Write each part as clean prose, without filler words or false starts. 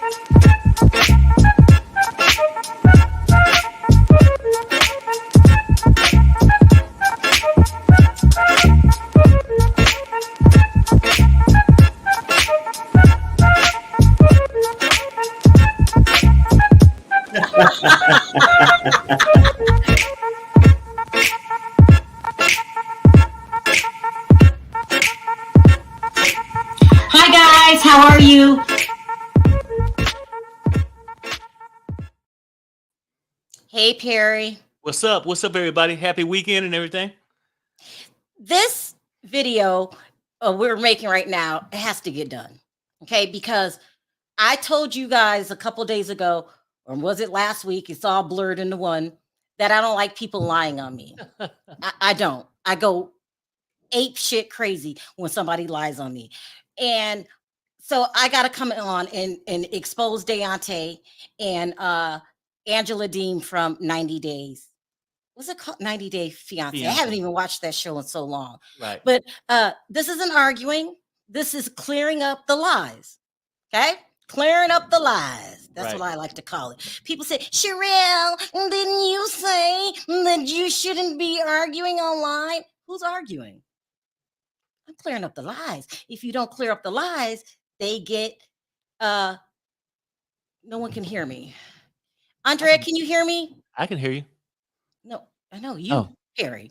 Hi guys, how are you? Hey Perry. What's up? What's up, everybody? Happy weekend and everything. This video we're making right now, it has to get done. Okay, because I told you guys a couple days ago, or was it last week? It's all blurred into one, that I don't like people lying on me. I don't. I go ape shit crazy when somebody lies on me. And so I got to come on and expose Daonte and Angela Deem from 90 Days. What's it called? 90 Day Fiance. I haven't even watched that show in so long. Right. But this isn't arguing. This is clearing up the lies. Okay? Clearing up the lies. That's Right. what I like to call it. People say, Sharrell, didn't you say that you shouldn't be arguing online? Who's arguing? I'm clearing up the lies. If you don't clear up the lies, they get no one can hear me. Andrea, can you hear me? I can hear you. No, I know you, Oh. Perry.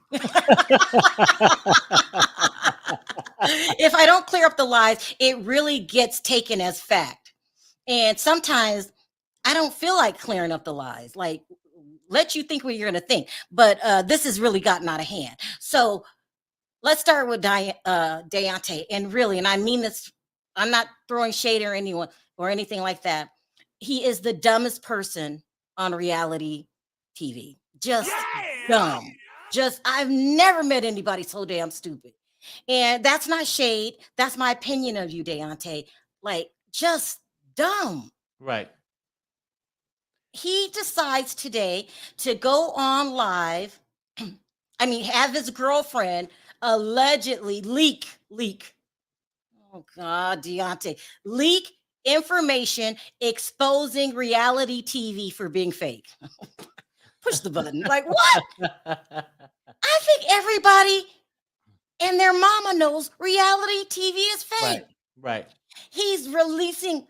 If I don't clear up the lies, it really gets taken as fact. And sometimes I don't feel like clearing up the lies. Like, let you think what you're going to think. But this has really gotten out of hand. So let's start with Daonte. And really, and I mean this, I'm not throwing shade or anyone or anything like that. He is the dumbest person on reality TV. Just dumb. Just, I've never met anybody so damn stupid. And that's not shade. That's my opinion of you, Daonte. Like, just dumb. Right. He decides today to go on live. I mean, have his girlfriend allegedly leak. Oh God, Daonte, leak information exposing reality TV for being fake. Push the button. Like, what? I think everybody and their mama knows reality TV is fake. Right. He's releasing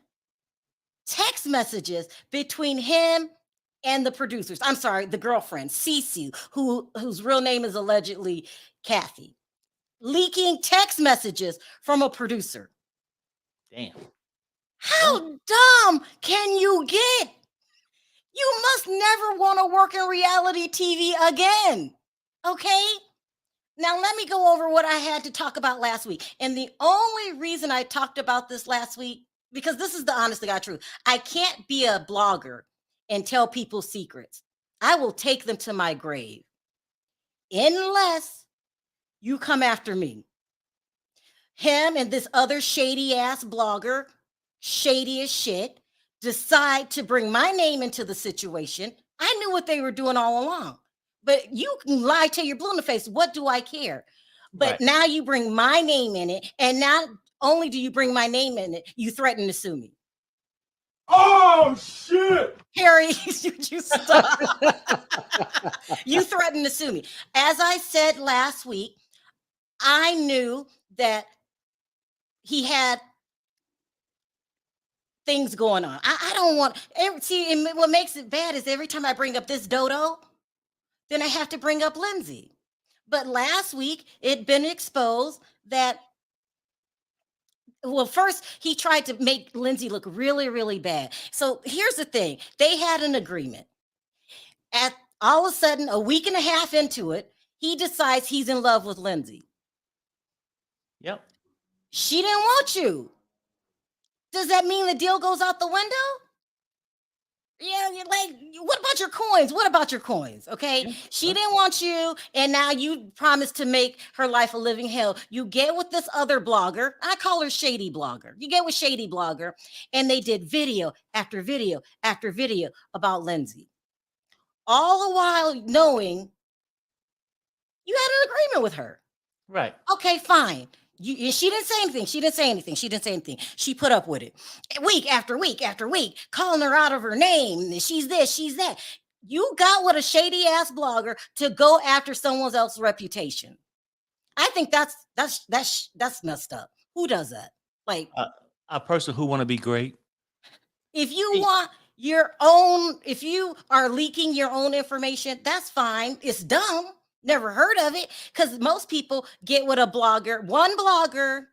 text messages between him and the producers. I'm sorry, the girlfriend, Cece, whose real name is allegedly Kathy, leaking text messages from a producer. Damn. How dumb can you get? You must never want to work in reality TV again. Okay? Now, let me go over what I had to talk about last week. And the only reason I talked about this last week, because this is the honest to God truth, I can't be a blogger and tell people secrets. I will take them to my grave unless you come after me. Him and this other shady ass blogger, shady as shit, decide to bring my name into the situation. I knew what they were doing all along. But you can lie till you're blue in the face. What do I care? But now you bring my name in it. And not only do you bring my name in it, you threaten to sue me. Oh, shit. Harry, you stop. You threatened to sue me. As I said last week, I knew that he had things going on. I don't want, see, and what makes it bad is every time I bring up this dodo, then I have to bring up Lindsay. But last week, it'd been exposed that, well, first, he tried to make Lindsay look really, really bad. So here's the thing. They had an agreement. At all of a sudden, a week and a half into it, he decides he's in love with Lindsay. Yep. She didn't want you. Does that mean the deal goes out the window? Yeah, you're like, what about your coins? What about your coins? Okay. Yeah. She didn't want you, and now you promised to make her life a living hell. You get with this other blogger. I call her Shady Blogger. You get with Shady Blogger, and they did video after video after video about Lindsay. All the while knowing you had an agreement with her. Right. Okay, fine. She didn't say anything. She didn't say anything. She didn't say anything. She put up with it. Week after week after week, calling her out of her name. She's this, she's that. You got with a shady ass blogger to go after someone else's reputation. I think that's messed up. Who does that? Like, A person who want to be great. if you want your own, if you are leaking your own information, that's fine. It's dumb. Never heard of it, because most people get with a blogger, one blogger,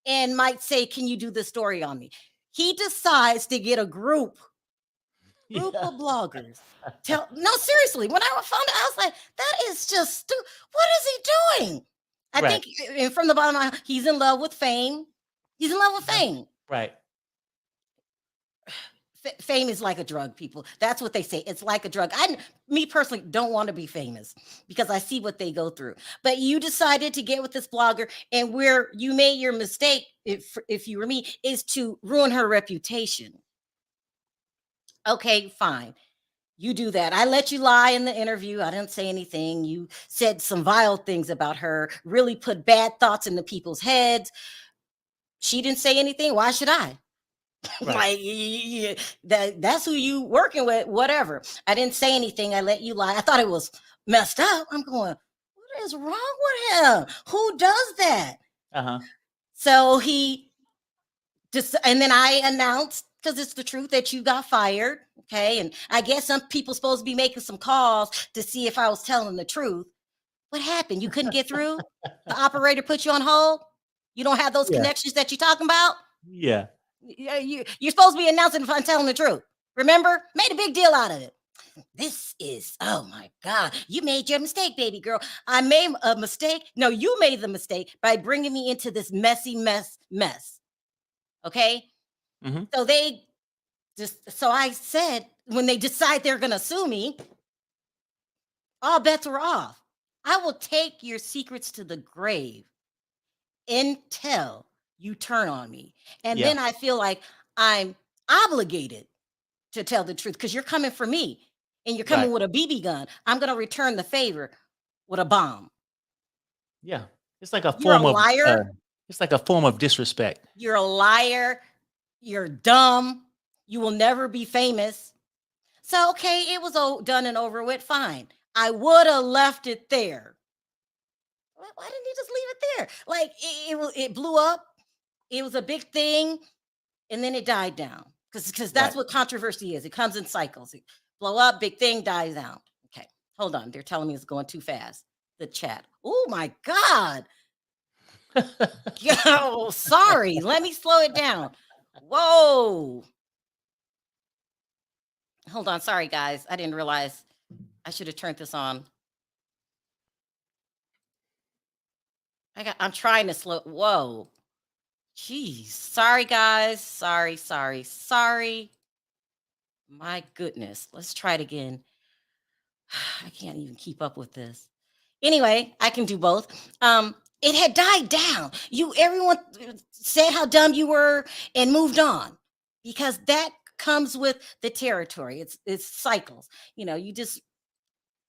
and might say, "Can you do this story on me?" He decides to get a group Yeah. of bloggers. No, seriously. When I found it, I was like, "That is just stupid. What is he doing?" I Right. think, and from the bottom of my, he's in love with fame. He's in love with fame. Right. Fame is like a drug, people. That's what they say. It's like a drug. Me personally, don't want to be famous because I see what they go through. But you decided to get with this blogger, and where you made your mistake, if you were me, is to ruin her reputation. Okay, fine. You do that. I let you lie in the interview. I didn't say anything. You said some vile things about her, really put bad thoughts into people's heads. She didn't say anything. Why should I? Right. Like, that's who you working with, whatever. I didn't say anything. I let you lie. I thought it was messed up. I'm going, what is wrong with him? Who does that? So he just, and then I announced, because it's the truth, that you got fired. Okay. And I guess some people supposed to be making some calls to see if I was telling the truth. What happened? You couldn't get through? The operator put you on hold? You don't have those connections that you're talking about? Yeah. You're supposed to be announcing if I'm telling the truth. Remember? Made a big deal out of it. This is, oh my God, you made your mistake, baby girl. I made a mistake. No, you made the mistake by bringing me into this messy mess. Okay? Mhm. So I said, when they decide they're going to sue me, all bets are off. I will take your secrets to the grave until you turn on me. And Yeah. then I feel like I'm obligated to tell the truth, because you're coming for me and you're coming Right. with a BB gun. I'm going to return the favor with a bomb. Yeah. It's like a You're a form of liar. it's like a form of disrespect. You're a liar. You're dumb. You will never be famous. So, okay, it was done and over with. Fine. I would have left it there. Why didn't you just leave it there? Like, it blew up. It was a big thing, and then it died down. Because that's Right. what controversy is. It comes in cycles. It blow up, big thing, dies down. Okay, hold on. They're telling me it's going too fast. The chat. Oh my God. Oh, sorry. Let me slow it down. Whoa. Hold on. Sorry, guys. I didn't realize I should have turned this on. I'm trying to slow. Whoa. Jeez. Sorry, guys. Sorry. My goodness. Let's try it again. I can't even keep up with this. Anyway, I can do both. It had died down. Everyone said how dumb you were and moved on, because that comes with the territory. It's cycles. You just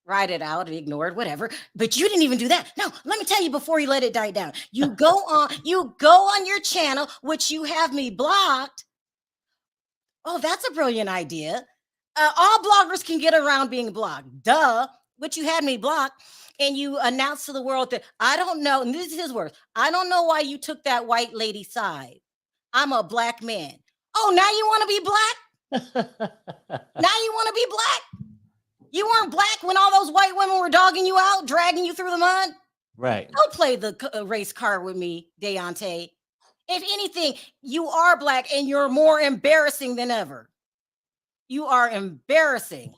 ride it out and ignore it, whatever. But you didn't even do that. No, let me tell you, before you let it die down, you go on your channel, which you have me blocked. Oh, that's a brilliant idea. All bloggers can get around being blocked. Duh. But you had me blocked, and you announced to the world that I don't know, and this is his words, I don't know why you took that white lady side. I'm a black man. Oh, now you want to be black? Now you want to be black? You weren't black when all those white women were dogging you out, dragging you through the mud? Right. Don't play the race card with me, Daonte. If anything, you are black, and you're more embarrassing than ever. You are embarrassing.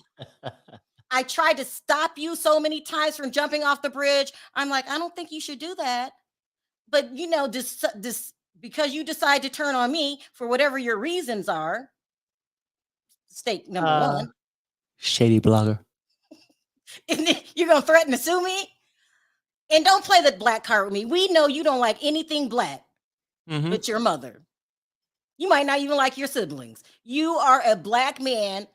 I tried to stop you so many times from jumping off the bridge. I'm like, I don't think you should do that. But this because you decide to turn on me for whatever your reasons are. Stake number one. Shady blogger. You're gonna threaten to sue me? And don't play the black card with me. We know you don't like anything black, but your mother. You might not even like your siblings. You are a black man.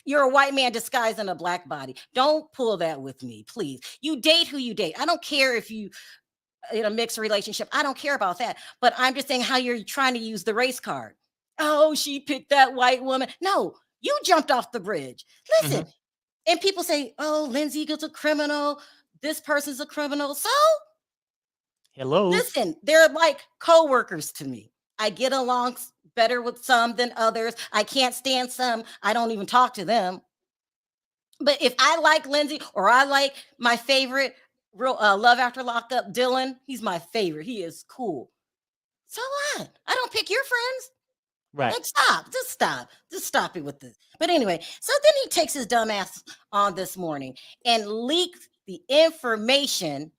You're a white man disguised in a black body. Don't pull that with me, please. You date who you date. I don't care if you in a mixed relationship. I don't care about that. But I'm just saying how you're trying to use the race card. Oh, she picked that white woman. No, you jumped off the bridge. Listen, and people say, oh, Lindsay is a criminal. This person's a criminal. So Hello. listen, they're like co-workers to me. I get along better with some than others. I can't stand some. I don't even talk to them. But if I like Lindsay or I like my favorite real Love After Lockup, Dylan, he's my favorite. He is cool. So what? I don't pick your friends. Right. Like, just stop it with this. But anyway, so then he takes his dumb ass on this morning and leaks the information,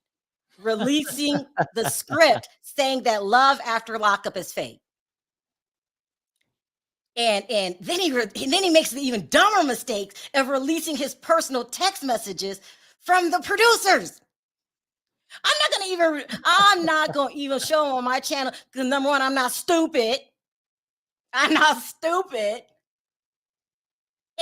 releasing the script saying that Love After Lockup is fake. And then he makes the even dumber mistake of releasing his personal text messages from the producers. I'm not gonna even show them on my channel because number one, I'm not stupid. I'm not stupid.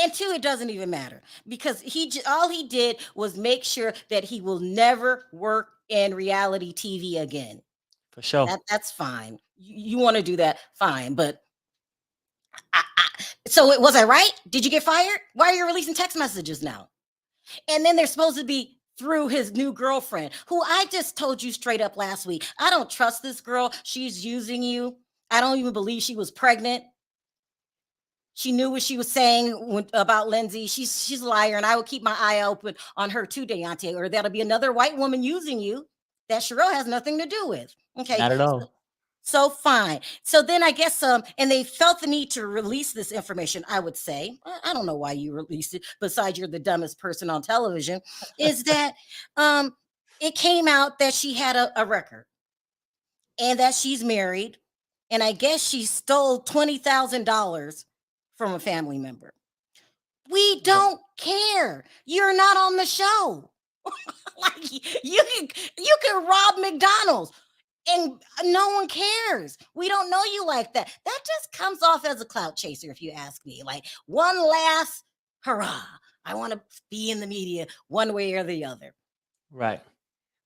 And two, it doesn't even matter because all he did was make sure that he will never work in reality TV again. For sure. That's fine. You want to do that, fine. But so was I right? Did you get fired? Why are you releasing text messages now? And then they're supposed to be through his new girlfriend, who I just told you straight up last week. I don't trust this girl. She's using you. I don't even believe she was pregnant. She knew what she was saying about Lindsay. She's a liar, and I will keep my eye open on her too, Daonte, or that'll be another white woman using you that Sharrell has nothing to do with. Okay. Not at all. So fine. So then I guess and they felt the need to release this information, I would say. I don't know why you released it, besides you're the dumbest person on television, is that it came out that she had a record and that she's married. And I guess she stole $20,000 from a family member. We don't care. You're not on the show. Like you can rob McDonald's and no one cares. We don't know you like that. That just comes off as a clout chaser, if you ask me. Like one last hurrah. I want to be in the media one way or the other. Right.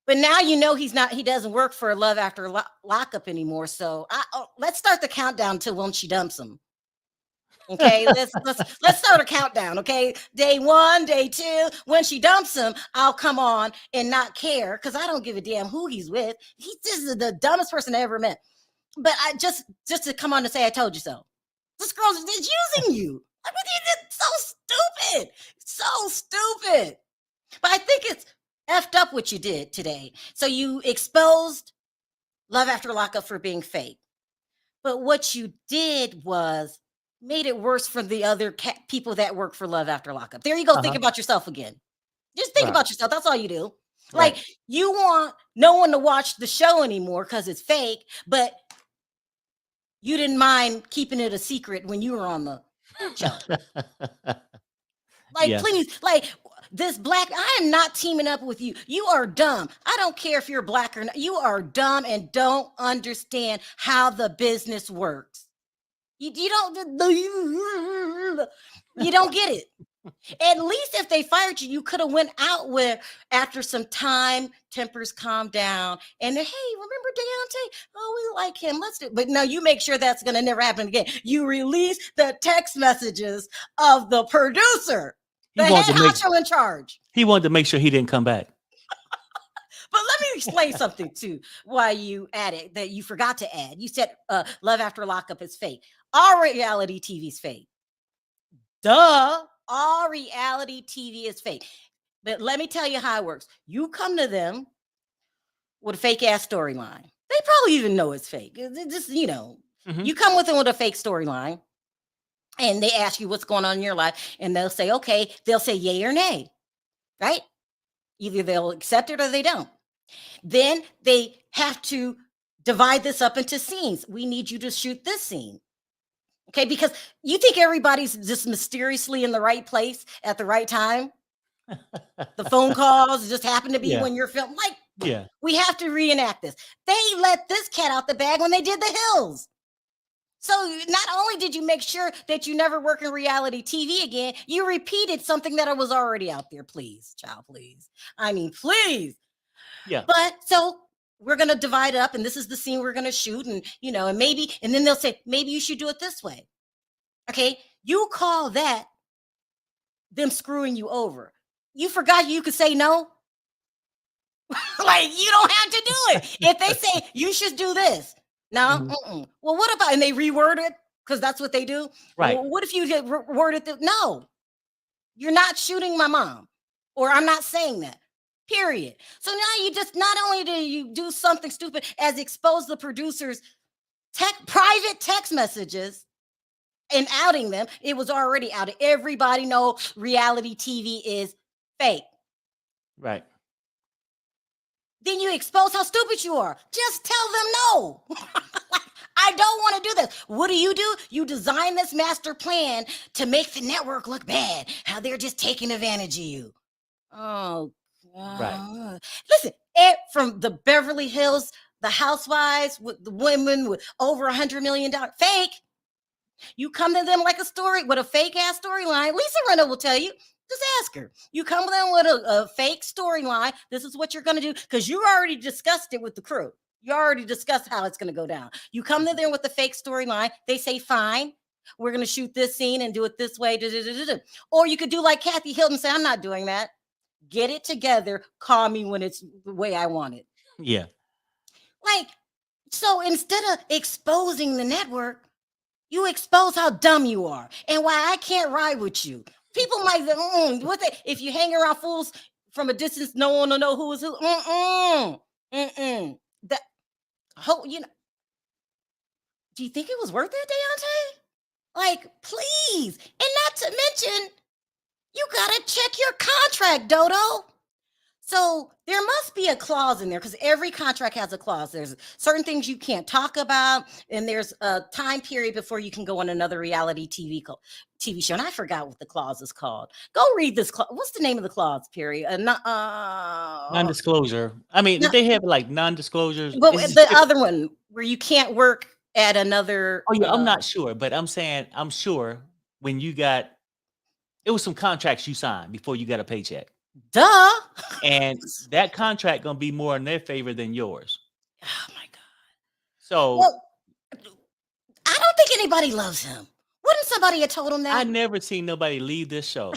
But now you know he doesn't work for Love After Lockup anymore. So let's start the countdown to when she dumps him. Okay, let's start a countdown. Okay, day 1, day 2. When she dumps him, I'll come on and not care because I don't give a damn who he's with. He's just the dumbest person I ever met. But I just to come on and say I told you so. This girl's just using you. I mean, it's so stupid. But I think it's effed up what you did today. So you exposed Love After Lockup for being fake. But what you did was made it worse for the other people that work for Love After Lockup. There you go. Think about yourself again. Just think about yourself. That's all you do. Like you want no one to watch the show anymore because it's fake, but you didn't mind keeping it a secret when you were on the show. Please, like this black, I am not teaming up with you. You are dumb. I don't care if you're black or not. You are dumb and don't understand how the business works. You don't get it. At least if they fired you, you could have went out with after some time, tempers calm down, and hey, remember Daonte? Oh, we like him. Let's do. But no, you make sure that's gonna never happen again. You release the text messages of the producer, the head honcho in charge. He wanted to make sure he didn't come back. But let me explain something too. Why you added that you forgot to add. You said Love After Lockup is fake. All reality TV is fake. Duh. All reality TV is fake. But let me tell you how it works. You come to them with a fake ass storyline. They probably even know it's fake. Just, you come with them with a fake storyline and they ask you what's going on in your life and they'll say, okay, they'll say yay or nay, right? Either they'll accept it or they don't. Then they have to divide this up into scenes. We need you to shoot this scene. Okay, because you think everybody's just mysteriously in the right place at the right time. The phone calls just happen to be when you're filming. We have to reenact this. They let this cat out the bag when they did The Hills. So not only did you make sure that you never work in reality TV again, you repeated something that was already out there. Please, child, please. I mean, please. Yeah. But so we're going to divide up and this is the scene we're going to shoot. And, and then they'll say, maybe you should do it this way. Okay. You call that them screwing you over. You forgot you could say no. Like, you don't have to do it. If they say you should do this. No. Well, what about, and they reword it because that's what they do. Right. Well, what if you get worded that? No, you're not shooting my mom, or I'm not saying that. Period. So now you just, not only do you do something stupid as expose the producers' private text messages and outing them, it was already outed. Everybody knows reality TV is fake. Right. Then you expose how stupid you are. Just tell them no. I don't want to do this. What do? You design this master plan to make the network look bad. How they're just taking advantage of you. Oh, God. Right. Listen, from the Beverly Hills, the housewives with the women with over $100 million, fake. You come to them like a story with a fake ass storyline. Lisa Rinna will tell you. Just ask her. You come to them with a fake storyline. This is what you're going to do because you already discussed it with the crew. You already discussed how it's going to go down. You come to them with the fake storyline. They say, fine, we're going to shoot this scene and do it this way. Or you could do like Kathy Hilton, say, I'm not doing that. Get it together. Call me when it's the way I want it. Yeah. Like, so instead of exposing the network, you expose how dumb you are and why I can't ride with you. People might say, if you hang around fools from a distance, no one will know who is who. That whole, do you think it was worth it, Daonte? Like, please. And not to mention, you gotta check your contract, Dodo. So there must be a clause in there because every contract has a clause. There's certain things you can't talk about, and there's a time period before you can go on another reality TV show. And I forgot what the clause is called. Go read this clause. What's the name of the clause? Period. Non-disclosure. I mean, No, they have like non-disclosures. but the other one where you can't work at another. Oh yeah, I'm not sure, but I'm saying I'm sure when you got, it was some contracts you signed before you got a paycheck. Duh. And that contract gonna be more in their favor than yours. Oh my God. So I don't think anybody loves him. Wouldn't somebody have told him that? I never seen nobody leave this show.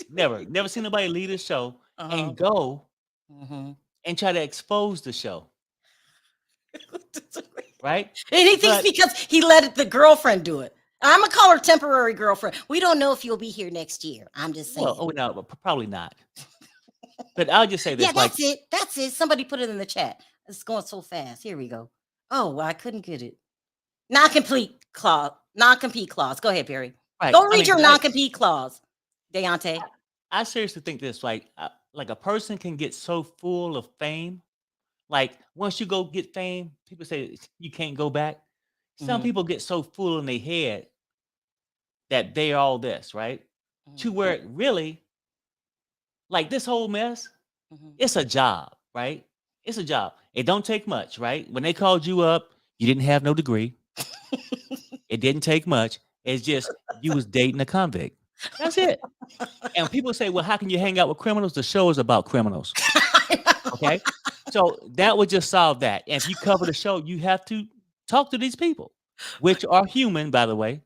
Never seen nobody leave this show and go and try to expose the show. Right? And he thinks because he let the girlfriend do it. I'm gonna call her temporary girlfriend. We don't know if you'll be here next year. I'm just saying. Well, no, probably not. But I'll just say this. Yeah, that's it. Somebody put it in the chat. It's going so fast. Here we go. Oh, well, I couldn't get it. Non-compete clause. Go ahead, Perry. Right. Go read your non-compete clause, Daonte. I seriously think this, like a person can get so full of fame. Like once you go get fame, people say you can't go back. Some people get so full in their head that they're all this, right? To where it really, like this whole mess, it's a job, right? It's a job. It don't take much, right? When they called you up, you didn't have no degree. It didn't take much. It's just you was dating a convict. That's it. And people say, well, how can you hang out with criminals? The show is about criminals. Okay. So that would just solve that. And if you cover the show, you have to talk to these people, which are human, by the way.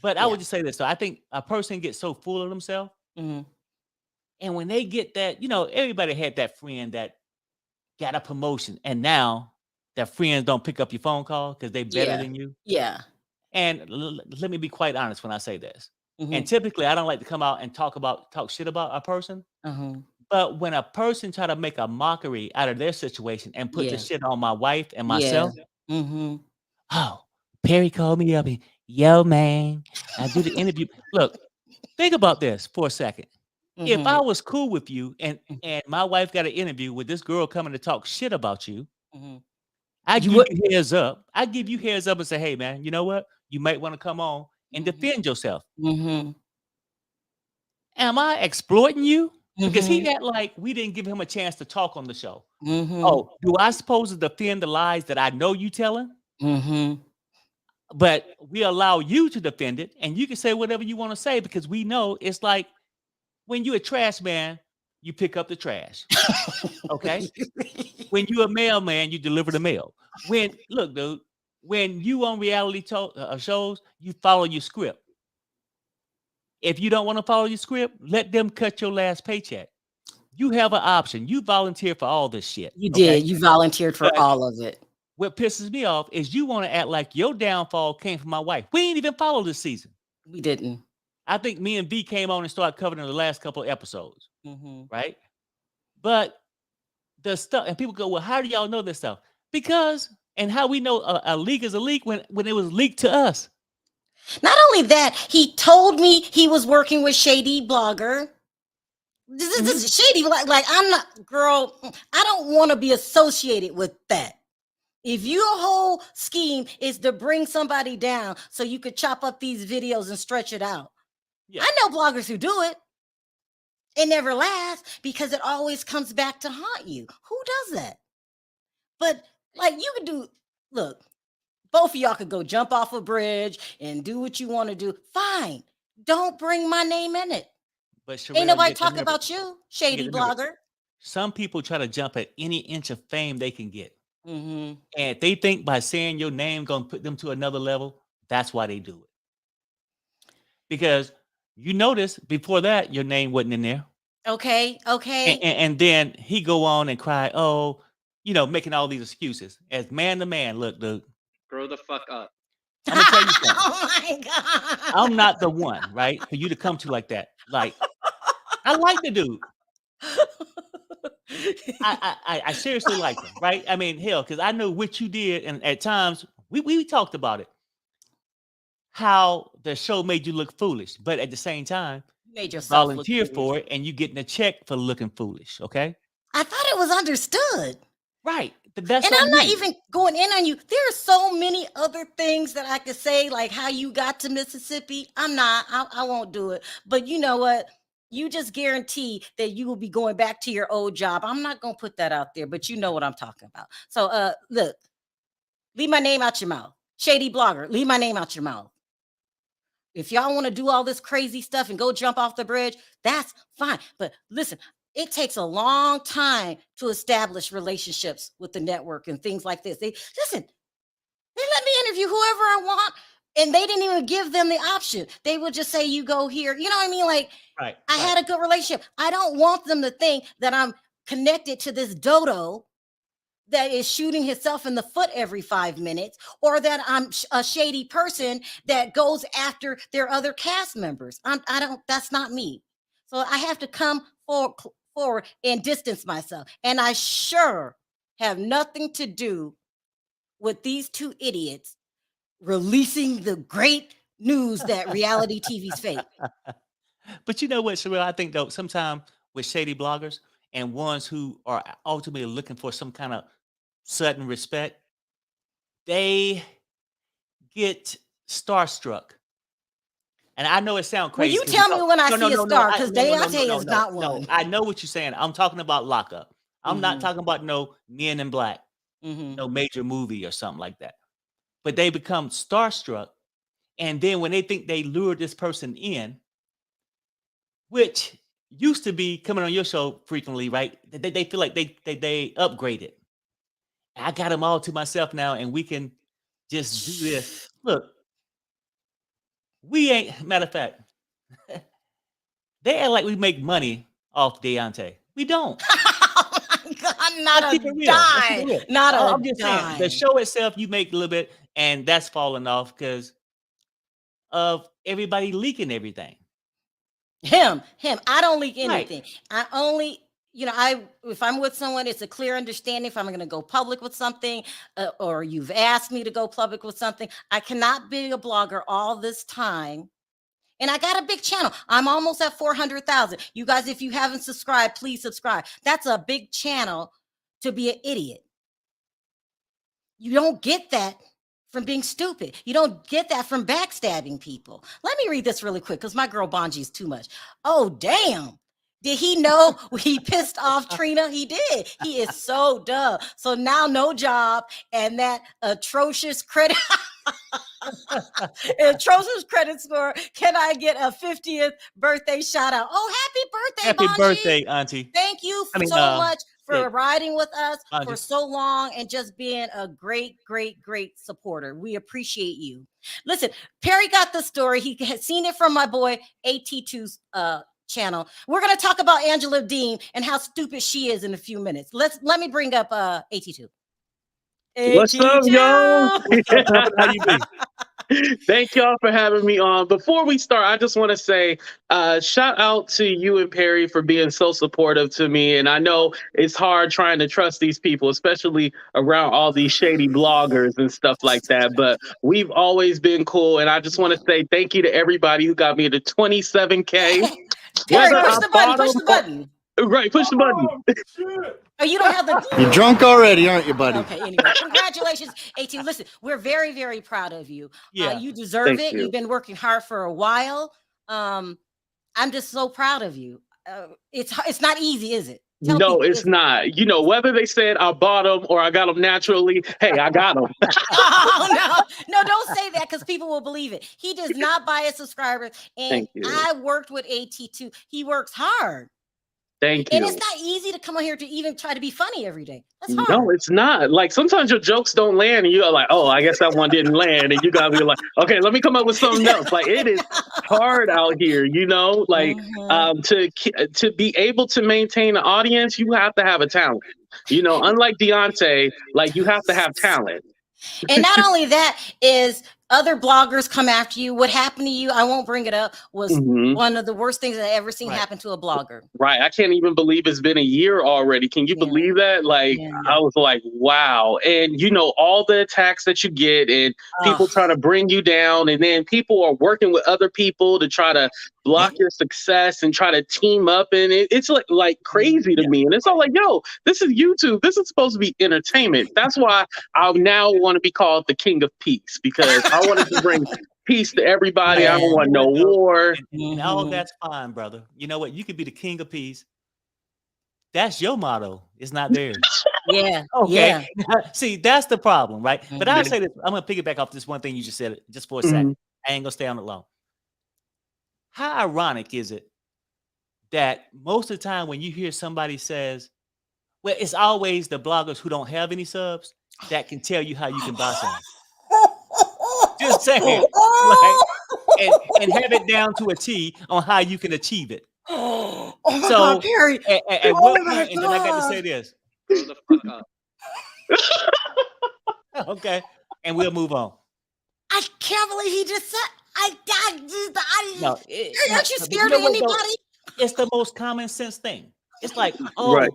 But I would just say this. So I think a person gets so full of themselves. And when they get that, everybody had that friend that got a promotion. And now their friends don't pick up your phone call because they're better than you. Yeah. And let me be quite honest when I say this. And typically I don't like to come out and talk shit about a person. But when a person try to make a mockery out of their situation and put the shit on my wife and myself, oh, Perry called me up and, yo, man, I do the interview. Look, think about this for a second. If I was cool with you and my wife got an interview with this girl coming to talk shit about you, I give you heads up. I give you heads up and say, hey, man, you know what? You might want to come on and defend yourself. Am I exploiting you? Because he had we didn't give him a chance to talk on the show. Oh, do I suppose to defend the lies that I know you telling? But we allow you to defend it, and you can say whatever you want to say because we know it's like when you're a trash man, you pick up the trash. Okay? When you a mailman, you deliver the mail. Look, dude, when you on reality shows, you follow your script. If you don't want to follow your script, let them cut your last paycheck. You have an option. You volunteer for all this shit. You Okay? did. You volunteered for But all of it. what pisses me off is you want to act like your downfall came from my wife. We ain't even followed this season. We didn't. I think me and V came on and started covering the last couple of episodes, Mm-hmm. right? But the stuff, and people go, well, how do y'all know this stuff? Because, and how we know a leak is a leak when it was leaked to us. Not only that, he told me he was working with Shady Blogger. This is Shady. Like, I'm not, girl, I don't want to be associated with that. If your whole scheme is to bring somebody down so you could chop up these videos and stretch it out. Yeah. I know bloggers who do it. It never lasts because it always comes back to haunt you. Who does that? But like you could do, look, both of y'all could go jump off a bridge and do what you want to do. Fine. Don't bring my name in it. But Sharrell, ain't nobody talking about you, Shady Blogger. Some people try to jump at any inch of fame they can get. Mm-hmm. And if they think by saying your name going to put them to another level, that's why they do it. Because you notice before that, your name wasn't in there. Okay. And then he go on and cry, oh, making all these excuses. As man to man, look, dude. Grow the fuck up. I'm going to tell you something. Oh my God. I'm not the one, right, for you to come to like that. Like, I like the dude. I seriously like him, right? I mean, hell, because I know what you did, and at times we talked about it. How the show made you look foolish, but at the same time, you made yourself volunteer for it, and you getting a check for looking foolish. Okay, I thought it was understood. Right. That's and I'm not even going in on you. There are so many other things that I could say, like how you got to Mississippi. I won't do it. But you know what? You just guarantee that you will be going back to your old job. I'm not going to put that out there, but you know what I'm talking about. So look, leave my name out your mouth. Shady Blogger, leave my name out your mouth. If y'all want to do all this crazy stuff and go jump off the bridge, that's fine. But listen, it takes a long time to establish relationships with the network and things like this. They let me interview whoever I want, and they didn't even give them the option. They would just say, you go here. You know what I mean? Like, right, I had a good relationship. I don't want them to think that I'm connected to this dodo that is shooting himself in the foot every 5 minutes, or that I'm a shady person that goes after their other cast members. That's not me. So I have to come forward and distance myself. And I sure have nothing to do with these two idiots releasing the great news that reality TV's fake. But you know what, Sharrell? I think though sometimes with shady bloggers and ones who are ultimately looking for some kind of sudden respect, they get starstruck. And I know it sounds crazy. Well, you tell me when I see a star, because Daonte is not one. No, I know what you're saying. I'm talking about Lockup. I'm not talking about no Men in Black, no major movie or something like that. But they become starstruck. And then when they think they lure this person in, which used to be coming on your show frequently, right? They feel like they upgraded. I got them all to myself now, and we can just do this. Look, we ain't, matter of fact, they act like we make money off Daonte. We don't. Oh my God, not a dime. Not a I'm just saying, the show itself, you make a little bit, and that's falling off because of everybody leaking everything. Him. I don't leak anything. Right. I only, if I'm with someone, it's a clear understanding if I'm going to go public with something, or you've asked me to go public with something. I cannot be a blogger all this time. And I got a big channel. I'm almost at 400,000. You guys, if you haven't subscribed, please subscribe. That's a big channel to be an idiot. You don't get that from being stupid. You don't get that from backstabbing people. Let me read this really quick because my girl Bonji is too much. Oh, damn. Did he know he pissed off Trina? He did. He is so dumb. So now no job and that atrocious credit. Atrocious credit score. Can I get a 50th birthday shout out? Oh, happy birthday, Happy Bonji. birthday, Auntie. Thank you so much for riding with us Mind for you. so long and just being a great, great, great supporter. We appreciate you. Listen, Perry got the story. He had seen it from my boy AT2's channel. We're going to talk about Angela Deem and how stupid she is in a few minutes. Let me bring up AT2. What's up, y'all? How you be? Thank y'all for having me on. Before we start, I just want to say shout out to you and Perry for being so supportive to me. And I know it's hard trying to trust these people, especially around all these shady bloggers and stuff like that. But we've always been cool. And I just want to say thank you to everybody who got me to 27K. Perry, push the button. Push the button. Right, push the button. Oh, you don't have the. You're drunk already, aren't you, buddy? Okay, anyway, congratulations, AT. Listen, we're very, very proud of you. Yeah. You deserve Thank it. you. You've been working hard for a while. I'm just so proud of you. It's not easy, is it? Tell No, people, it's not. You know, whether they said I bought them or I got them naturally, hey, I got them. Oh, no, don't say that because people will believe it. He does not buy his subscribers. And Thank you. I worked with AT2. He works hard. Thank you. And it's not easy to come on here to even try to be funny every day. That's hard. No, it's not. Like sometimes your jokes don't land and you're like, oh, I guess that one didn't land. And you gotta be like, okay, let me come up with something else. Like it is hard out here, you know, like to be able to maintain an audience, you have to have a talent. You know, unlike Daonte, like you have to have talent. And not only that is other bloggers come after you. What happened to you, I won't bring it up, was one of the worst things I ever seen happen to a blogger. Right. I can't even believe it's been a year already. Can you believe that? Like, I was like, wow. And, you know, all the attacks that you get and people trying to bring you down. And then people are working with other people to try to block your success and try to team up. And it's like crazy to me. And it's all like, yo, this is YouTube. This is supposed to be entertainment. That's why I now want to be called the King of Peace, because I wanted to bring peace to everybody. I don't want no war. And all that's fine, brother. You know what? You could be the king of peace. That's your motto. It's not theirs. Yeah. Okay. Yeah. See, that's the problem, right? But I'll say this. I'm going to piggyback off this one thing you just said just for a second. I ain't going to stay on it long. How ironic is it that most of the time when you hear somebody says, well, it's always the bloggers who don't have any subs that can tell you how you can buy something. Just saying, like, and have it down to a T on how you can achieve it. Oh my God, Perry. At what point, and then I got to say this. Grow the fuck up. Okay, and we'll move on. I can't believe he just said, No, aren't you scared of anybody? It's the most common sense thing. It's like, oh,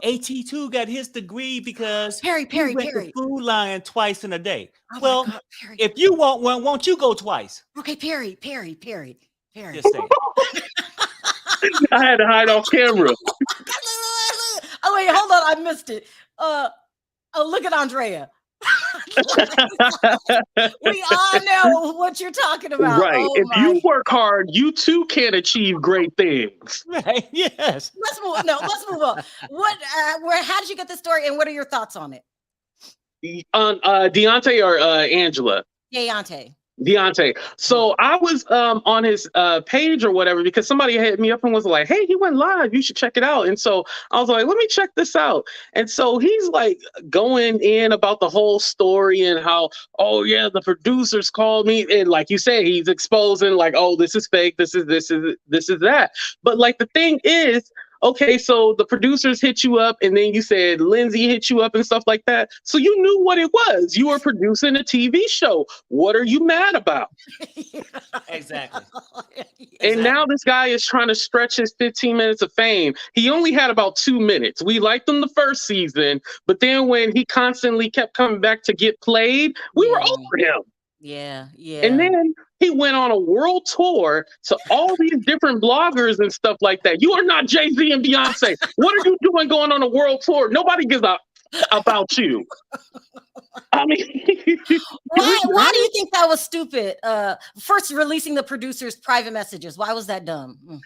AT2 got his degree because Perry. to Food Lion twice in a day. Oh well, God, Perry. If you want one, won't you go twice? Okay, Perry. Just saying. I had to hide off camera. Oh wait, hold on, I missed it. Oh, look at Andrea. We all know what you're talking about. Right. Oh, if you work hard, you too can achieve great things. Right. Yes. Let's move on. How did you get the story and what are your thoughts on it? On Daonte or Angela? Daonte. So I was on his page or whatever because somebody hit me up and was like, hey, he went live. You should check it out. And so I was like, let me check this out. And so he's like going in about the whole story and how, oh, yeah, the producers called me. And like you said, he's exposing like, oh, this is fake. This is that. But like the thing is, okay, so the producers hit you up and then you said Lindsay hit you up and stuff like that. So you knew what it was. You were producing a TV show. What are you mad about? Exactly. And now this guy is trying to stretch his 15 minutes of fame. He only had about 2 minutes. We liked him the first season, but then when he constantly kept coming back to get played, we were over him. Yeah. And then he went on a world tour to all these different bloggers and stuff like that. You are not Jay-Z and Beyonce. What are you doing going on a world tour? Nobody gives a about you. I mean, why do you think that was stupid? First releasing the producers' private messages. Why was that dumb?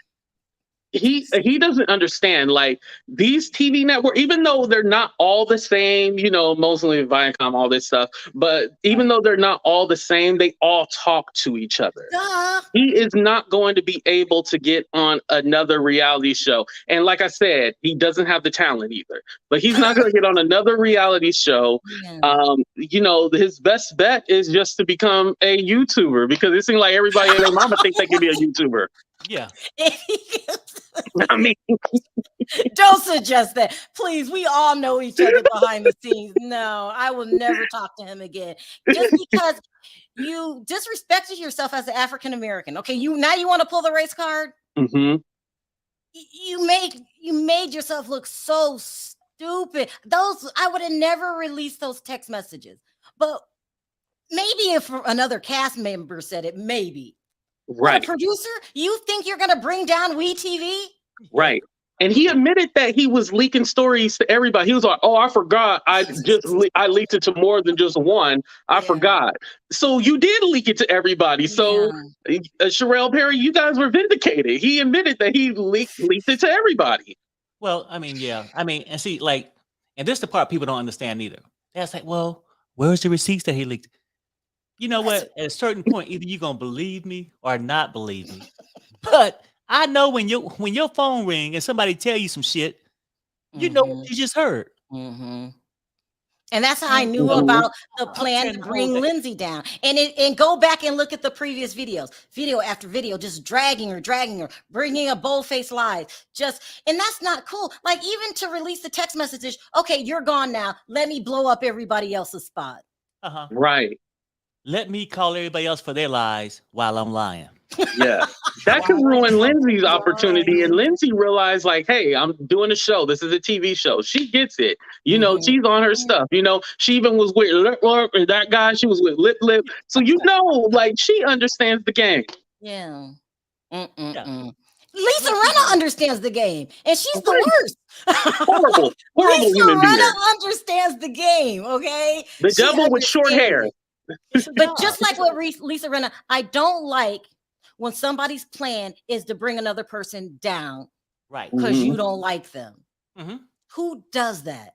he doesn't understand, like, these TV network, even though they're not all the same, you know, mostly Viacom, all this stuff, but even though they're not all the same, they all talk to each other. Duh. He is not going to be able to get on another reality show. And like I said, he doesn't have the talent either. But he's not going to get on another reality show. Yeah. You know, his best bet is just to become a YouTuber, because it seems like everybody and their mama thinks they can be a YouTuber. Yeah. I mean, don't suggest that. Please, we all know each other behind the scenes. No, I will never talk to him again. Just because you disrespected yourself as an African American. Okay, you want to pull the race card? mm-hmm. You made yourself look so stupid. Those, I would have never released those text messages. But maybe if another cast member said it, maybe. Right. But a producer, you think you're going to bring down WeTV? Right. And he admitted that he was leaking stories to everybody. He was like, "Oh, I forgot. I leaked it to more than just one. I forgot." So you did leak it to everybody. So Sharrell Perry, you guys were vindicated. He admitted that he leaked it to everybody. Well, I mean, yeah. I mean, and see, like, and this is the part people don't understand either. That's like, well, where's the receipts that he leaked? You know what? At a certain point, either you're gonna believe me or not believe me. But I know when your phone ring and somebody tell you some shit, you know what you just heard. And that's how I knew about the plan to bring Lindsay down. And go back and look at the previous videos, video after video, just dragging her, bringing a bold-faced lie. And that's not cool. Like, even to release the text messages, okay, you're gone now. Let me blow up everybody else's spot. Right. Let me call everybody else for their lies while I'm lying. Yeah, that could ruin Lindsay's opportunity. And Lindsay realized, like, hey, I'm doing a show. This is a TV show. She gets it. You know, she's on her stuff. You know, she even was with that guy. She was with Lip. So, you know, like, she understands the game. Yeah. Lisa Rinna understands the game, and she's the worst. Horrible Lisa human being. Rinna understands the game, okay? The devil with short hair. But just like with Lisa Rinna, I don't like when somebody's plan is to bring another person down, right? Because you don't like them. Who does that?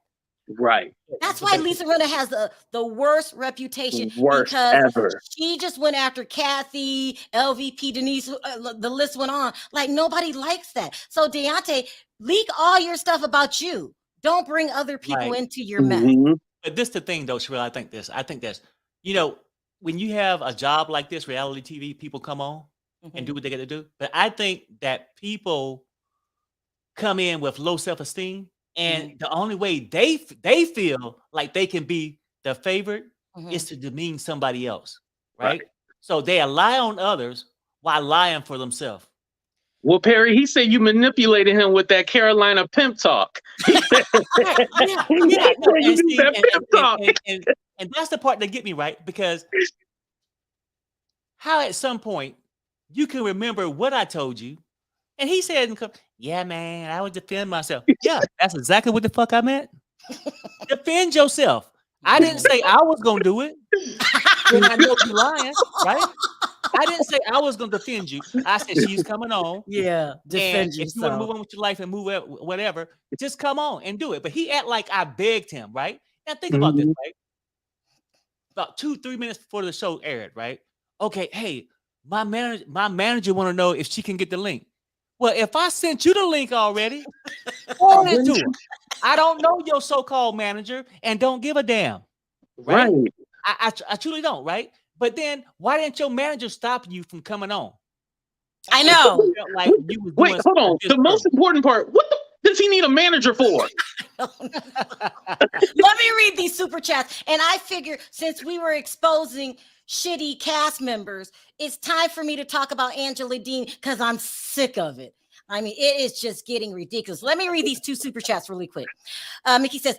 Right. That's why Lisa Rinna has the worst reputation. Worst ever. She just went after Kathy, LVP, Denise. The list went on. Like, nobody likes that. So Daonte, leak all your stuff about you. Don't bring other people into your mess. But this the thing, though, Sharrell. I think this. You know, when you have a job like this, reality TV, people come on and do what they got to do. But I think that people come in with low self-esteem, and the only way they feel like they can be the favorite is to demean somebody else, right? So they lie on others while lying for themselves. Well, Perry, he said you manipulated him with that Carolina pimp talk. And that's the part that get me, right? Because how at some point you can remember what I told you, and he said, "Yeah, man, I was defending myself." Yeah, that's exactly what the fuck I meant. Defend yourself. I didn't say I was gonna do it. When I know you're lying, right? I didn't say I was gonna defend you. I said she's coming on. Yeah, defend yourself. If you want to move on with your life and move whatever, just come on and do it. But he act like I begged him, right? Now think about this, right? About 2-3 minutes before the show aired, right? Okay, hey, my manager want to know if she can get the link. Well, if I sent you the link already, forward it to her. I don't know your so-called manager and don't give a damn. Right? I truly don't, right? But then why didn't your manager stop you from coming on? I know. Like wait, hold on. The most important part, what does he need a manager for? Let me read these super chats. And I figure since we were exposing shitty cast members, it's time for me to talk about Angela Deem because I'm sick of it. I mean, it is just getting ridiculous. Let me read these 2 super chats really quick. Mickey says,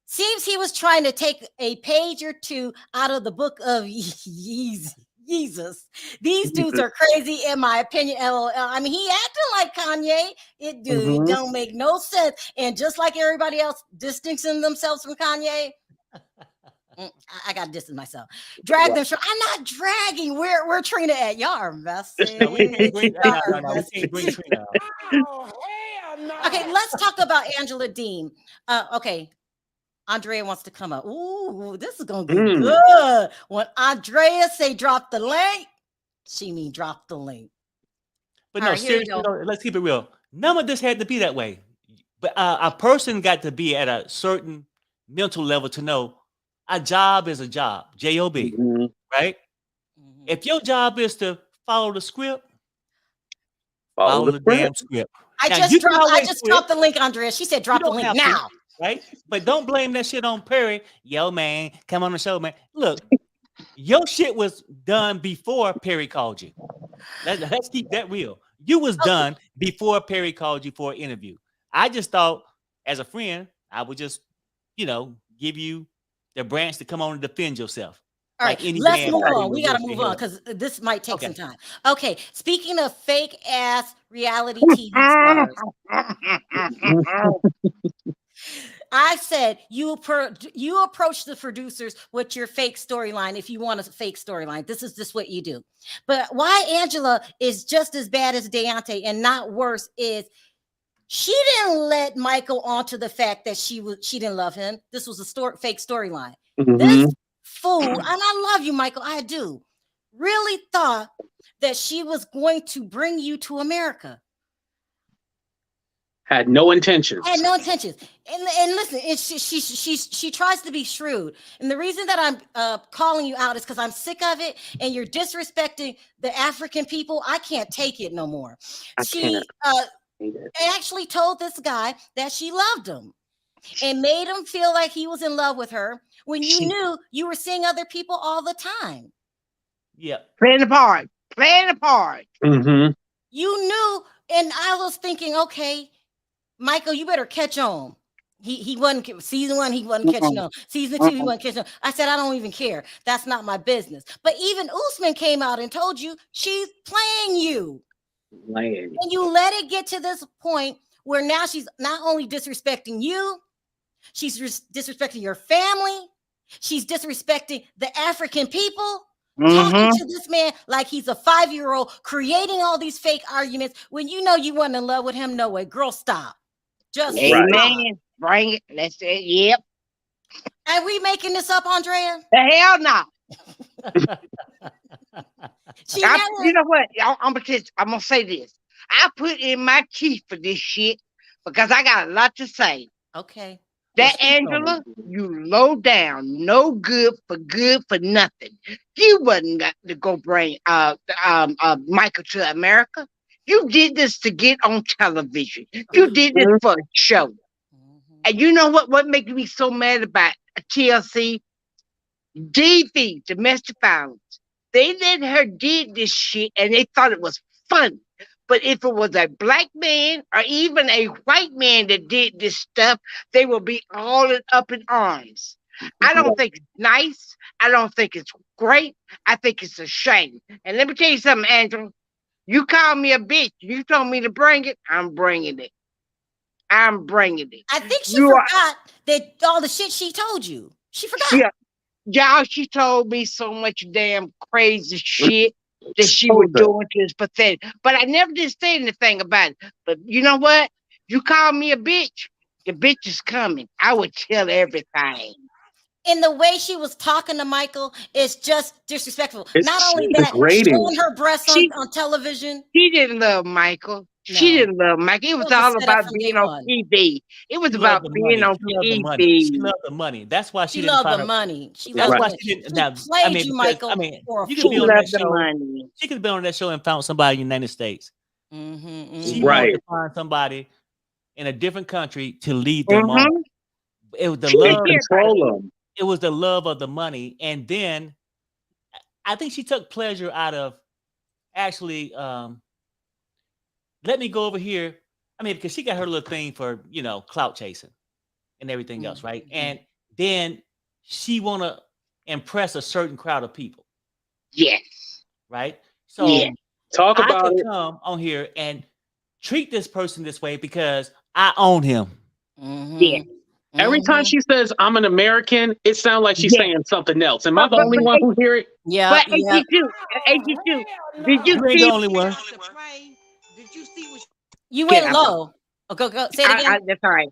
seems he was trying to take a page or 2 out of the book of Jesus. These dudes are crazy, in my opinion. LOL. I mean, he acting like Kanye. It don't make no sense. And just like everybody else distancing themselves from Kanye, I got to distance myself. Drag them. I'm not dragging. We're Trina at. Y'all are messy. No, we can't bring, no, we can't bring Trina. Oh, hell no. Okay, let's talk about Angela Deem. Okay, Andrea wants to come up. Ooh, this is gonna be good. When Andrea say drop the link, she mean drop the link. But no, seriously, let's keep it real. None of this had to be that way. But a person got to be at a certain mental level to know a job is a job, J-O-B, right? If your job is to follow the script, follow the damn script. I just dropped the link, Andrea. She said drop the link now. Right? But don't blame that shit on Perry. Yo, man, come on the show, man. Look, your shit was done before Perry called you. Let's keep that real. You was done before Perry called you for an interview. I just thought, as a friend, I would just, give you the branch to come on and defend yourself. All right, let's move on. We got to move on because this might take some time. Okay, speaking of fake ass reality TV stars, I said you approach the producers with your fake storyline if you want a fake storyline. This is just what you do. But why Angela is just as bad as Daonte and not worse is she didn't let Michael onto the fact that she didn't love him. This was a fake storyline. This fool, and I love you, Michael, I do, really thought that she was going to bring you to America. Had no intentions. And listen, she tries to be shrewd. And the reason that I'm calling you out is because I'm sick of it, and you're disrespecting the African people. I can't take it no more. She actually told this guy that she loved him and made him feel like he was in love with her when you knew you were seeing other people all the time. Yeah. Playing the part. You knew, and I was thinking, okay, Michael, you better catch on. He wasn't season 1, he wasn't catching on. Season 2, he wasn't catching on. I said, I don't even care. That's not my business. But even Usman came out and told you she's playing you. And you let it get to this point where now she's not only disrespecting you, she's disrespecting your family. She's disrespecting the African people. Talking to this man like he's a 5-year-old, creating all these fake arguments when you know you weren't in love with him. No way, girl, stop. Just stop. Bring it. That's it. Yep. Are we making this up, Andrea? The hell no. You know what? I'm gonna say this. I put in my teeth for this shit because I got a lot to say. Okay. That Angela, you low down, no good for nothing. You wasn't got to go bring Michael to America. You did this to get on television. You did this for a show. And you know what makes me so mad about TLC? DV, domestic violence. They let her did this shit and they thought it was fun. But if it was a black man or even a white man that did this stuff, they will be all up in arms. I don't think it's nice. I don't think it's great. I think it's a shame. And let me tell you something, Angela. You called me a bitch. You told me to bring it. I'm bringing it. I think she forgot that all the shit she told you. She forgot. Yeah. Y'all, she told me so much damn crazy shit that she was doing to us pathetic. But I never did say anything about it. But you know what? You call me a bitch, the bitch is coming. I would tell everything. And the way she was talking to Michael is just disrespectful. Not only that, showing her breasts on television. She didn't love Michael. No. She didn't love Michael. It was all about being on TV. It was about being on TV. She loved the money. That's why she loved the money. That's why she didn't. You, Michael. You could be on that show. She could have been on that show and found somebody in the United States. She wanted to find somebody in a different country to lead them on. It was the love. Control them. It was the love of the money, and then I think she took pleasure out of actually. Let me go over here. I mean, because she got her little thing for, clout chasing and everything else, right? And then she want to impress a certain crowd of people. Yes. Right? So talk about it. Come on here and treat this person this way because I own him. Yeah. Every time she says I'm an American, it sounds like she's saying something else. Am I the only one who hear it? Yeah. But Yeah. 82, did you You ain't see? the only one. Did you see what You went low. Oh, go. Say it again. that's all right.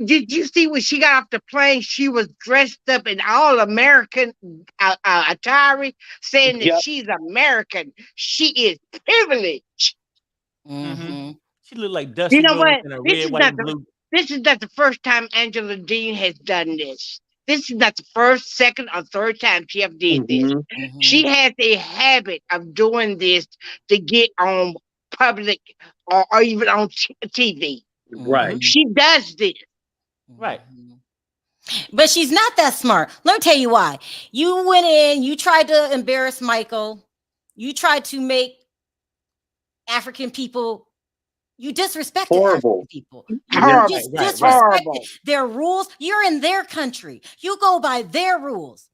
Did you see when she got off the plane? She was dressed up in all American attire, saying that she's American. She is privileged. Mm-hmm. She looked like Dusty You know Rhodes what? in a red, white, and blue. This is not the first time Angela Dean has done this. This is not the first, second, or third time she have did this. She has a habit of doing this to get on public or even on TV. Right. She does this. Right. But she's not that smart. Let me tell you why. You went in, you tried to embarrass Michael. You tried to make African people, you disrespected African people. You just disrespected their rules. You're in their country. You go by their rules.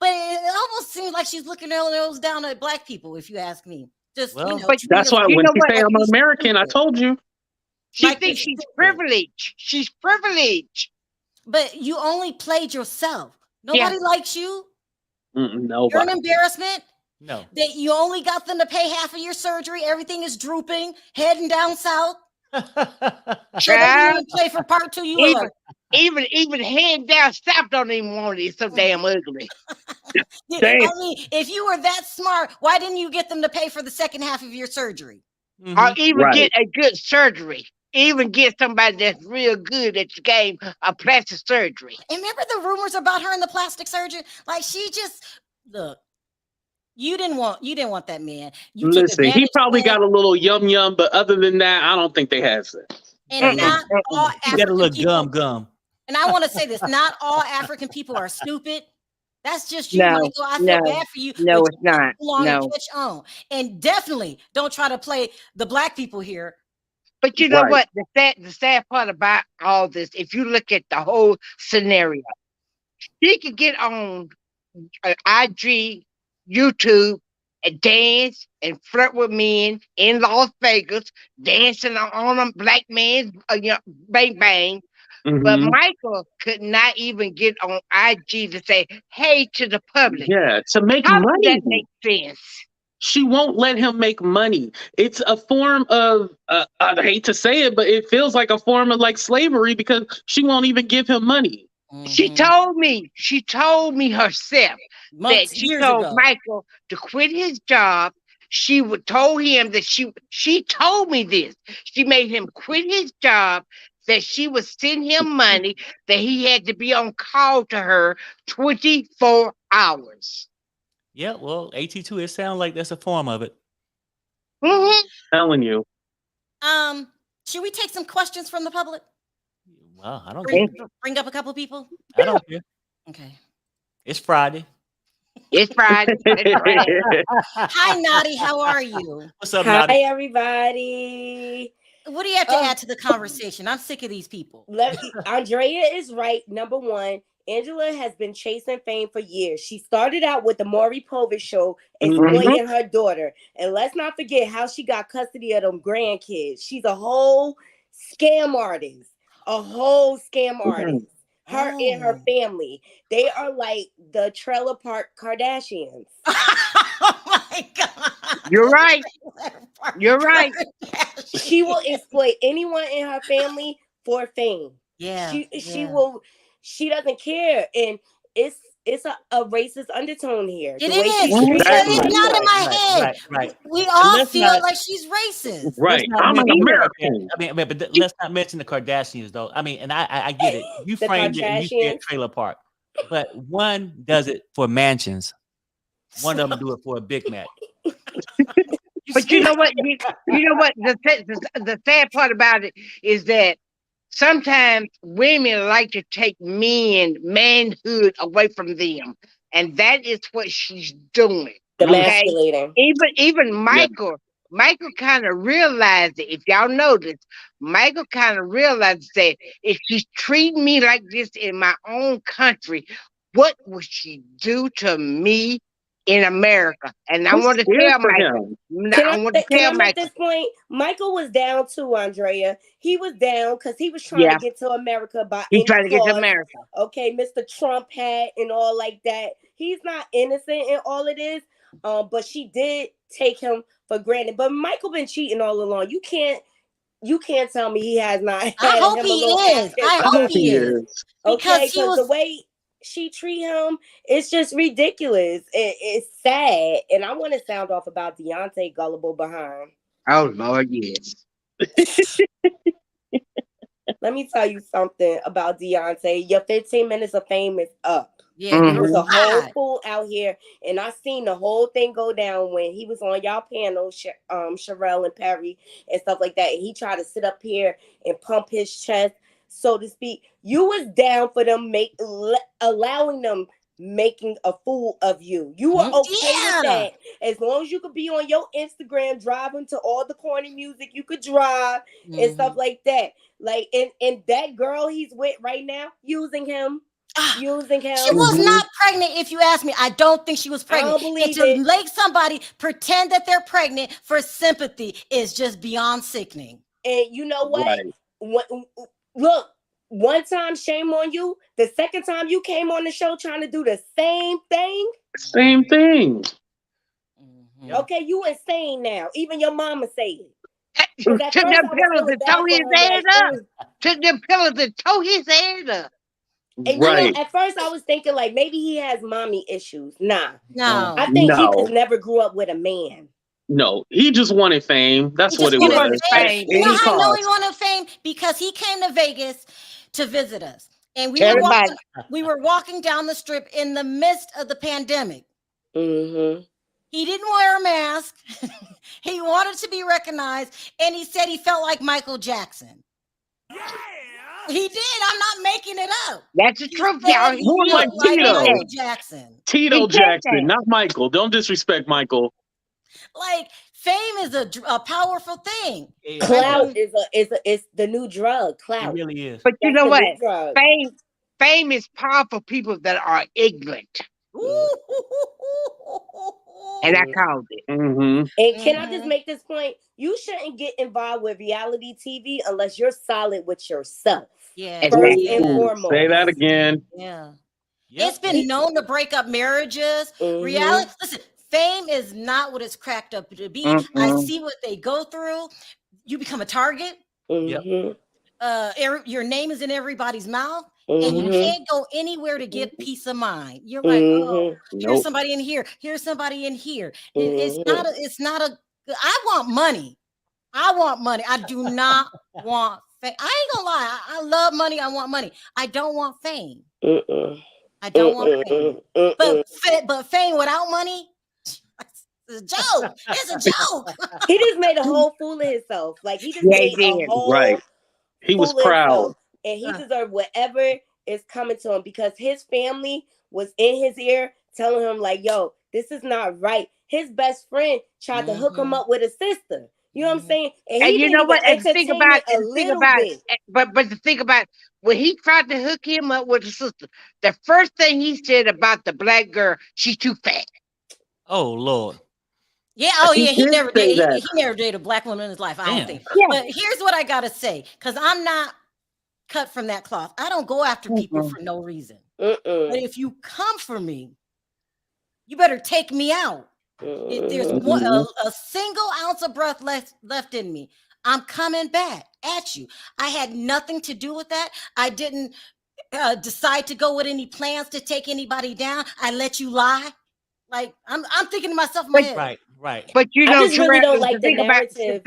But it almost seems like she's looking her nose down at black people, if you ask me. Just, but that's why when she say I'm an American, I told you. She thinks she's privileged. She's privileged. But you only played yourself. Nobody likes you. Nobody. You're an embarrassment. No. That you only got them to pay half of your surgery. Everything is drooping, heading down south. So they didn't play for part 2. You even head down south don't even want it. It's so damn ugly. I mean, if you were that smart, why didn't you get them to pay for the second half of your surgery? Or even get a good surgery. Even get somebody that's real good that gave a plastic surgery. And remember the rumors about her and the plastic surgeon? Like she just look. You didn't want that man. Listen, he probably got a little yum, but other than that, I don't think they have sex. And not all African got a little gum. And I want to say this: not all African people are stupid. That's just you, Michael. I feel bad for you. No, it's not. No. Catch on. And definitely don't try to play the black people here. But you know what? The sad part about all this, if you look at the whole scenario, she could get on IG, YouTube, and dance and flirt with men in Las Vegas, dancing on a black man's bang bang. But Michael could not even get on IG to say, hey, to the public. Yeah, to make How money. does that make sense? She won't let him make money. It's a form of, I hate to say it, but it feels like a form of like slavery because she won't even give him money. She told me herself that she told Michael to quit his job. She told him that she told me this. She made him quit his job, that she would send him money, that he had to be on call to her 24 hours. Yeah, well, AT2, it sounds like that's a form of it. Telling you. Should we take some questions from the public? Well, I don't bring up a couple of people. I don't care. Okay. It's Friday. It's Friday. Hi, Nadi. How are you? What's up, Hi, Nadi? everybody. What do you have to add to the conversation? I'm sick of these people. Andrea is right. Number one, Angela has been chasing fame for years. She started out with the Maury Povich show, exploiting her daughter. And let's not forget how she got custody of them grandkids. She's a whole scam artist. Her and her family. They are like the Trailer Park Kardashians. Oh my God. You're right. You're right. She will exploit anyone in her family for fame. Yeah. She doesn't care. And it's a racist undertone here. It is. It's not in my head. Right. We all feel like she's racist. Right. I'm an American. I mean, but let's not mention the Kardashians, though. I mean, and I get it. You framed it and you said Trailer Park. But one does it for mansions. One of them do it for a Big Mac. But you know what? You know what? The sad part about it is that sometimes women like to take manhood away from them, and that is what she's doing. Emasculating. Even Michael. Michael kind of realized it. If y'all notice, Michael kind of realized that if she's treating me like this in my own country, what would she do to me in America. And I I'm want to scared tell for Michael. him. Can I want to can tell I make Michael. this point? Michael was down too, Andrea. He was down because he was trying Yeah. to get to America by He's any trying to get to cost. America. Okay, Mr. Trump had and all like that. He's not innocent in all of this. But she did take him for granted. But Michael been cheating all along. You can't tell me he has not had I hope him he a little is. access I to hope her. he is. Okay, Because he because the was way she treat him, it's just ridiculous. It's sad. And I want to sound off about Daonte gullible behind. Oh Lord, yes. Let me tell you something about Daonte. Your 15 minutes of fame is up. Yeah, He was a whole God. fool out here, and I seen the whole thing go down when he was on y'all panel, Sharrell and Perry and stuff like that. And he tried to sit up here and pump his chest, so to speak. You was down for them allowing them making a fool of you. You were okay with that, as long as you could be on your Instagram driving to all the corny music you could drive and stuff like that. Like, and that girl he's with right now, using him. Using him. She was not pregnant, if you ask me. I don't think she was pregnant. I don't believe and to it. make somebody pretend that they're pregnant for sympathy is just beyond sickening. And you know what? Right. Look, one time, shame on you. The second time you came on the show trying to do the same thing. Same thing. Okay, you insane now. Even your mama say it. Took them pillows and tore his ass up. Took them pillows and tore his ass up. And you know, at first I was thinking like maybe he has mommy issues. Nah. No. I think he just never grew up with a man. No, he just wanted fame. That's what it was. You know how I know he wanted fame? Because he came to Vegas to visit us. And we were walking down the strip in the midst of the pandemic. Mm-hmm. He didn't wear a mask. He wanted to be recognized. And he said he felt like Michael Jackson. Yeah. He did. I'm not making it up. That's the truth, y'all. Who was Michael Jackson. Tito Jackson, not Michael. Don't disrespect Michael. Like, fame is a powerful thing. Clout is the new drug. Clout. It really is. But you know what? Fame is powerful people that are ignorant. And I called it. And can I just make this point? You shouldn't get involved with reality TV unless you're solid with yourself. Yeah. First and foremost. Say that again. Yeah. Yep. It's been known to break up marriages. Reality. Listen, fame is not what it's cracked up to be. I see what they go through. You become a target. Your name is in everybody's mouth. And you can't go anywhere to get peace of mind. You're like, oh, here's somebody in here. Here's somebody in here. It's not a. I want money. I do not want fame. I ain't gonna lie. I love money. I want money. I don't want fame. I don't want fame. But fame without money, it's a joke. It's a joke. He just made a whole fool of himself. Like he just made a whole He was proud. And he deserved whatever is coming to him because his family was in his ear telling him like, yo, this is not right. His best friend tried to hook him up with a sister. You know what I'm saying? And you know what? And think about but the thing about when he tried to hook him up with a sister, the first thing he said about the black girl, she's too fat. Oh Lord. Yeah, he never did. He never dated a black woman in his life. I don't think. Yeah. But here's what I gotta say, because I'm not cut from that cloth. I don't go after people for no reason. But if you come for me, you better take me out. If there's a single ounce of breath left in me, I'm coming back at you. I had nothing to do with that. I didn't decide to go with any plans to take anybody down. I let you lie. Like I'm thinking to myself in my head. Right. But you know, I just really don't like the narrative.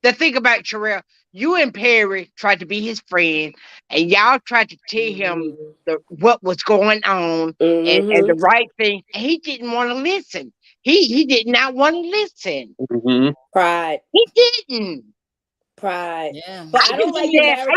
The thing about Sharrell, you and Perry tried to be his friend, and y'all tried to tell him what was going on and the right thing. And he didn't want to listen. He did not want to listen. Pride. He didn't. Pride. Yeah. But I don't like the narrative.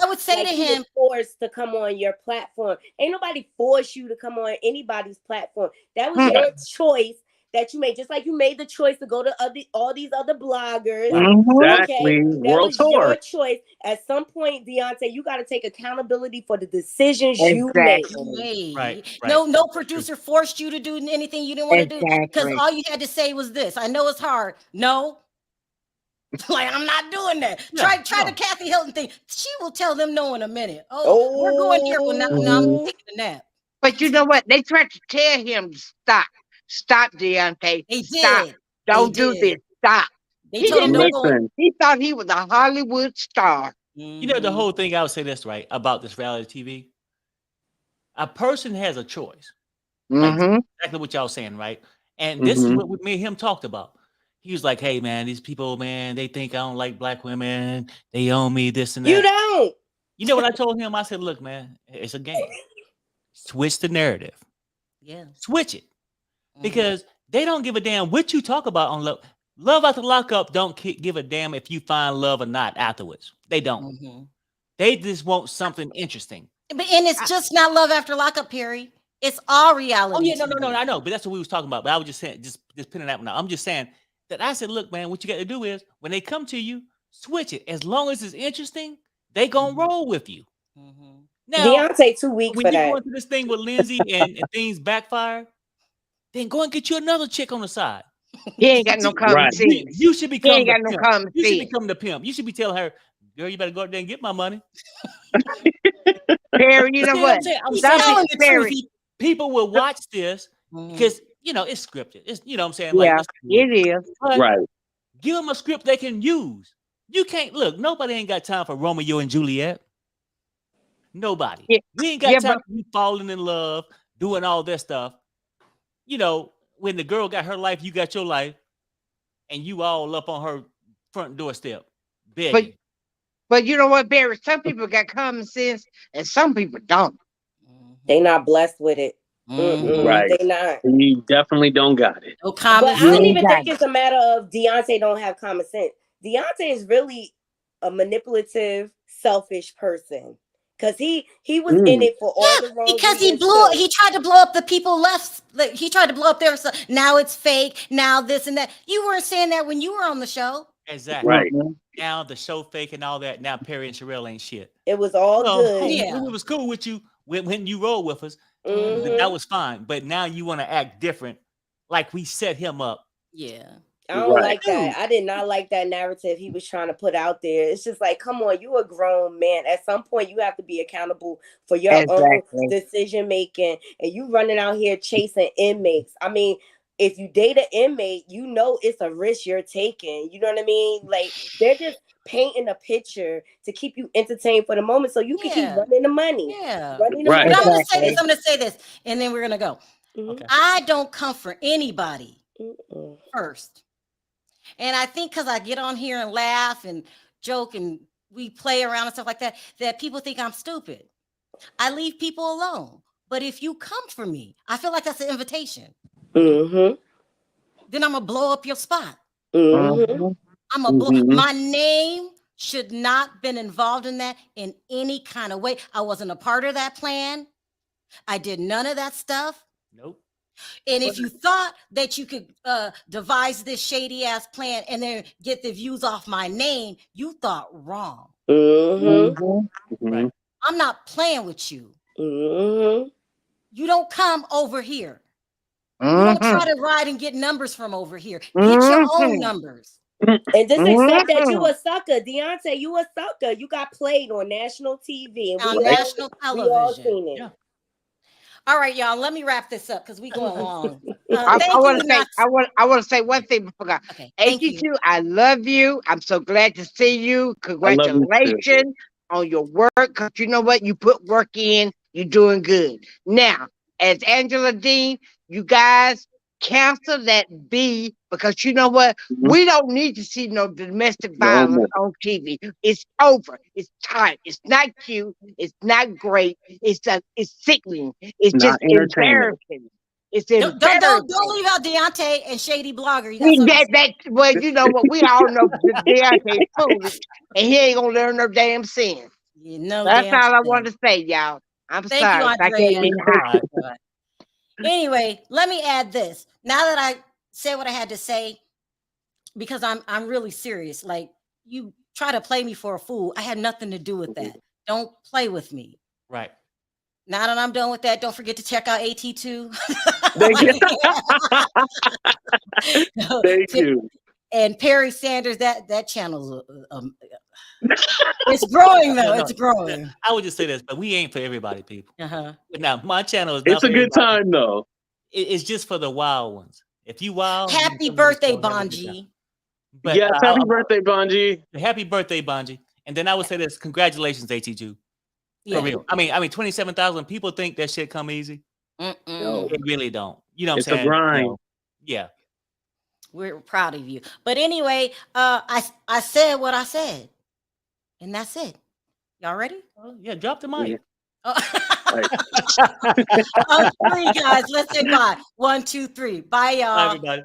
I would say like to him, forced to come on your platform. Ain't nobody forced you to come on anybody's platform. That was your choice that you made. Just like you made the choice to go to all these other bloggers. Exactly. Okay, that World was tour. your choice. At some point, Daonte, you got to take accountability for the decisions you Exactly. made. No producer forced you to do anything you didn't want to do, because Exactly. all you had to say was this. I know it's hard. No. Like, I'm not doing that. Try the Kathy Hilton thing. She will tell them no in a minute. Oh, we're going here. Well, now I'm taking a nap. But you know what? They tried to tell him to stop. Stop, Daonte. They Stop. did. Don't do this. Stop. They He told him didn't don't go. Listen. He thought he was a Hollywood star. You know, the whole thing, I would say this, right, about this reality TV. A person has a choice. Like exactly what y'all saying, right? And this is what me and him talked about. He was like, hey, man, these people, man, they think I don't like black women. They own me, this and that. You don't. You know what I told him? I said, look, man, it's a game. Switch the narrative. Yeah. Switch it. Because they don't give a damn what you talk about on love. Love After Lockup don't give a damn if you find love or not afterwards. They don't. They just want something interesting. And it's just not Love After Lockup, Perry. It's all reality. Oh, yeah, no, I know. But that's what we was talking about. But I was just saying, just pinning that one out. I'm just saying that I said, look, man, what you got to do is when they come to you, switch it. As long as it's interesting, they gonna roll with you. Now, Daonte too weak when for you that. go into this thing with Lindsay and things backfire, then go and get you another chick on the side. He ain't got no common sense. You should become he ain't got no common You should sense. become the pimp. You should be telling her, girl, you better go out there and get my money. Perry, you know what? I'm telling the Perry. truth. People will watch this because, you know, it's scripted. It's, you know what I'm saying? Yeah, like, it is. But Right. give them a script they can use. You can't, look, nobody ain't got time for Romeo and Juliet. Nobody. Yeah. We ain't got time for you falling in love, doing all this stuff. You know, when the girl got her life, you got your life, and you all up on her front doorstep begging. But you know what, Barry? Some people got common sense, and some people don't. They not blessed with it. Right. They not. You definitely don't got it. No common But I don't even think it's a matter of Daonte don't have common sense. Daonte is really a manipulative, selfish person. Because he was in it for all the wrong because reasons. he tried to blow up the people left. Like, he tried to blow up their stuff. Now it's fake. Now this and that. You weren't saying that when you were on the show. Exactly. Right. Now the show fake and all that. Now Perry and Sharrell ain't shit. It was all good. Yeah. It was cool with you when you roll with us. That was fine. But now you want to act different, like we set him up. Yeah. I don't like that. I did not like that narrative he was trying to put out there. It's just like, come on, you a grown man. At some point, you have to be accountable for your own decision making. And you running out here chasing inmates. I mean, if you date an inmate, you know it's a risk you're taking. You know what I mean? Like, they're just painting a picture to keep you entertained for the moment so you can keep running the money. Yeah. Running the Right. money. But I'm going to say this, and then we're going to go. Okay. I don't come for anybody first. And I think because I get on here and laugh and joke and we play around and stuff like that, that people think I'm stupid. I leave people alone. But if you come for me, I feel like that's an invitation. Then I'm going to blow up your spot. I'm going to blow. My name should not been involved in that in any kind of way. I wasn't a part of that plan. I did none of that stuff. Nope. And if you thought that you could devise this shady ass plan and then get the views off my name, you thought wrong. Right. I'm not playing with you. You don't come over here. You don't try to ride and get numbers from over here. Get your own numbers. And just accept that you a sucker. Daonte, you a sucker. You got played on national TV. On national television. We all seen it. Yeah. All right, y'all. Let me wrap this up because we going long. I want to say one thing before I forgot. Okay, Thank you. I love you. I'm so glad to see you. Congratulations on your work. Because you know what? You put work in. You're doing good. Now, as Angela Deem, you guys cancel that B, because you know what? We don't need to see no domestic violence on TV. It's over. It's time. It's not cute. It's not great. It's sickening. It's just embarrassing. It's embarrassing. Don't leave out Daonte and Shady Blogger. You got well, you know what? We all know Daonte is foolish, and he ain't gonna learn no damn sense. That's all I want to say, y'all. I'm Thank sorry. you, I can't be hot. Anyway, let me add this. Now that I said what I had to say because I'm really serious. Like, you try to play me for a fool. I had nothing to do with that. Don't play with me. Right. Now that I'm done with that, don't forget to check out AT2. Thank you. And Perry Sanders, that channel's it's growing though. It's growing. I would just say this, but we ain't for everybody, people. Now, my channel is It's not a good time though. It's just for the wild ones. If you wild, happy birthday, Bonji. Yes, happy birthday, Bonji. Happy birthday, Bonji. And then I would say this: congratulations, AT2. For real. I mean, 27,000 people think that shit come easy. No, it really don't. You know what it's I'm saying? It's a grind. You know, yeah. We're proud of you. But anyway, I said what I said. And that's it. Y'all ready? Yeah, drop the mic. On 3, guys. Let's say bye. 1, 2, 3. Bye, y'all. Bye, everybody.